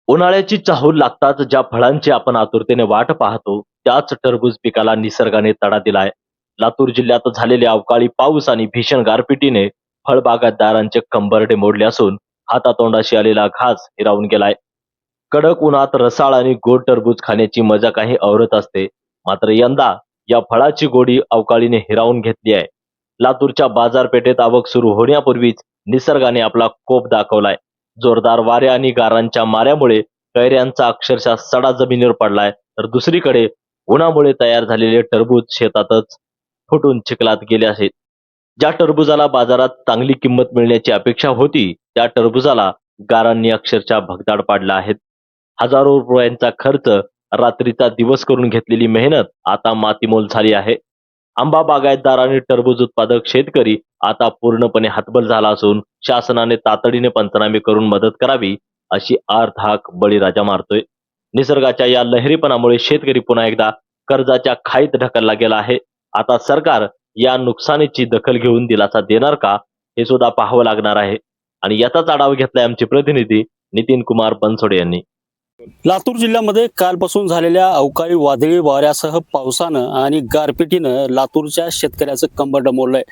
उन्हाळ्याची चाहूल लागताच ज्या फळांची आपण आतुरतेने वाट पाहतो त्याच टरबूज पिकाला निसर्गाने तडा दिलाय. लातूर जिल्ह्यात झालेल्या अवकाळी पाऊस आणि भीषण गारपिटीने फळबागायतदारांचे कंबरडे मोडले असून हातातोंडाशी आलेला घास हिरावून गेलाय. कडक उन्हात रसाळ आणि गोड टरबूज खाण्याची मजा काही औरत असते, मात्र यंदा या फळाची गोडी अवकाळीने हिरावून घेतली आहे. लातूरच्या बाजारपेठेत आवक सुरू होण्यापूर्वीच निसर्गाने आपला कोप दाखवलाय. जोरदार वारे आणि गारांच्या माऱ्यामुळे कैऱ्यांचा अक्षरशः सडा जमिनीवर पडलाय, तर दुसरीकडे उन्हामुळे तयार झालेले टरबूज शेतातच फुटून चिखलात गेले आहेत. ज्या टरबुजाला बाजारात चांगली किंमत मिळण्याची अपेक्षा होती त्या टरबुजाला गारांनी अक्षरशः भगदाड पाडला आहे. हजारो रुपयांचा खर्च, रात्रीचा दिवस करून घेतलेली मेहनत आता मातीमोल झाली आहे. आंबा बागायतदार आणि टरबूज उत्पादक शेतकरी आता पूर्णपणे हतबल झाला असून शासनाने तातडीने पंचनामे करून मदत करावी अशी आर्त हाक बळीराजा मारतोय. निसर्गाच्या या लहरीपणामुळे शेतकरी पुन्हा एकदा कर्जाच्या खाईत ढकलला गेला आहे. आता सरकार या नुकसानीची दखल घेऊन दिलासा देणार का, हे सुद्धा पाहावं लागणार आहे. आणि याचाच आढावा घेतलाय आमचे प्रतिनिधी नितीन कुमार बनसोडे यांनी. लातूर जिल्ह्यामध्ये कालपासून झालेल्या अवकाळी वादळी वाऱ्यासह पावसानं आणि गारपिटीनं लातूरच्या शेतकऱ्याचं कंबरडं मोडलंय.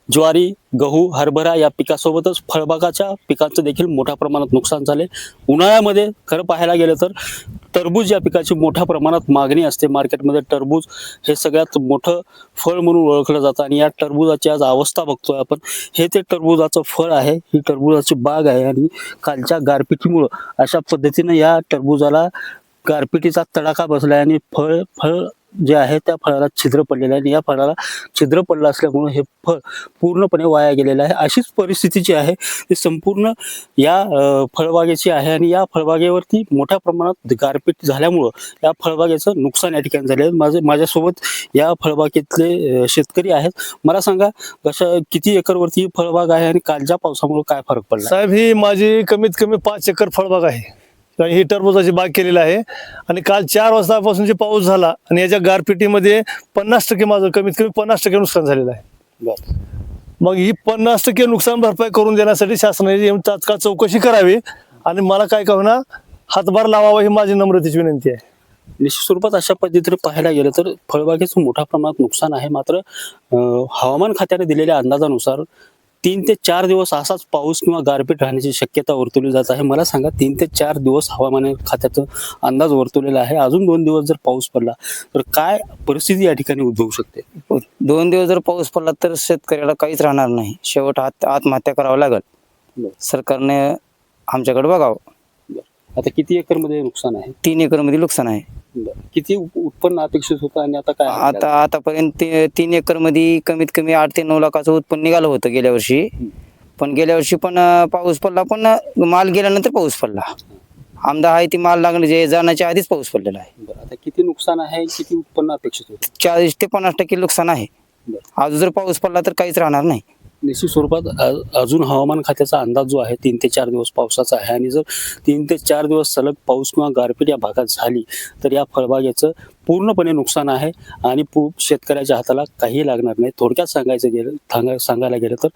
ज्वारी, गहू, हरभरा या पिकासोबतच फळबागाच्या पिकांचं देखील मोठ्या प्रमाणात नुकसान झाले. उन्हाळ्यामध्ये खरं पाहायला गेलं तर टरबूज या पिकाची मोठ्या प्रमाणात मागणी असते. मार्केटमध्ये टरबूज हे सगळ्यात मोठं फळ म्हणून ओळखलं जातं आणि या टरबुजाची आज अवस्था बघतोय आपण. हे ते टरबुजाचं फळ आहे, ही टरबुजाची बाग आहे आणि कालच्या गारपिटीमुळं अशा पद्धतीनं या टरबुजाला गारपिटीचा तडाखा बसलाय आणि फळ जे आहे त्या फळाला छिद्र पडलेलं आहे आणि या फळाला छिद्र पडलं असल्यामुळे हे फळ पूर्णपणे वाया गेलेलं आहे. अशीच परिस्थितीची आहे ती संपूर्ण या फळबागेची आहे आणि या फळबागेवरती मोठ्या प्रमाणात गारपीट झाल्यामुळं या फळबागेचं नुकसान या ठिकाणी झाले आहे. माझ्यासोबत या फळबागेतले शेतकरी आहेत. मला सांगा, किती एकरवरती ही फळबाग आहे आणि कालच्या पावसामुळे काय फरक पडला? साहेब, ही माझी कमीत कमी 5 एकर फळबाग आहे. ही टरबुजाची बाग केलेली आहे आणि काल 4 वाजतापासून जे पाऊस झाला आणि याच्या गारपिटीमध्ये 50% माझं कमीत कमी 50% नुकसान झालेलं आहे. मग ही 50% नुकसान भरपाई करून देण्यासाठी शासनाने तात्काळ चौकशी करावी आणि मला काय का होईना हातभार लावावा ही माझी नम्रतेची विनंती आहे. निश्चित स्वरूपात अशा पद्धतीने पाहायला गेलं तर फळबागेचं मोठ्या प्रमाणात नुकसान आहे. मात्र हवामान खात्याने दिलेल्या अंदाजानुसार 3 ते 4 दिवस असाच पाऊस किंवा गारपीट राहण्याची शक्यता वर्तवली जात आहे. मला सांगा, 3 ते 4 दिवस हवामान खात्याचा अंदाज वर्तवलेला आहे. अजून 2 दिवस जर पाऊस पडला तर काय परिस्थिती या ठिकाणी उद्भवू शकते? 2 दिवस जर पाऊस पडला तर शेतकऱ्याला काहीच राहणार नाही. शेवट आत्महत्या करावं लागेल. सरकारने आमच्याकडे बघावं. आता किती एकर मध्ये नुकसान आहे? 3 एकर मध्ये नुकसान आहे. किती उत्पन्न अपेक्षित होतं आणि आता काय? आतापर्यंत 3 एकर मध्ये कमीत कमी 8 ते 9 लाखाचं उत्पन्न निघालं होतं गेल्या वर्षी. पण गेल्या वर्षी पण पाऊस पडला, पण माल गेल्यानंतर पाऊस पडला. आमदा आहे ती माल लागणे जे जाण्याच्या आधीच पाऊस पडलेला आहे. आता किती नुकसान आहे, किती उत्पन्न अपेक्षित होतं? 40 ते 50% नुकसान आहे. अजून जर पाऊस पडला तर काहीच राहणार नाही. निश्चित स्वरूपात अजून हवामान खात्याचा अंदाज जो आहे 3 ते 4 दिवस पावसाचा आहे आणि जर 3 ते 4 दिवस सलग पाऊस किंवा गारपीट या भागात झाली तर या फळबागेचं पूर्णपणे नुकसान आहे आणि शेतकऱ्याच्या हाताला काही लागणार नाही. थोडक्यात सांगायला गेलं तर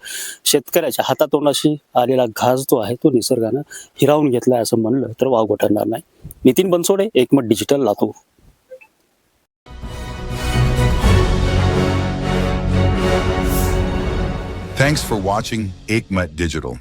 शेतकऱ्याच्या हातातोंडाशी आलेला घास जो आहे तो निसर्गानं हिरावून घेतलाय असं म्हणलं तर वावगं ठरणार नाही. नितीन बनसोडे, एकमत digital, Latur. Thanks for watching Ekmat Digital.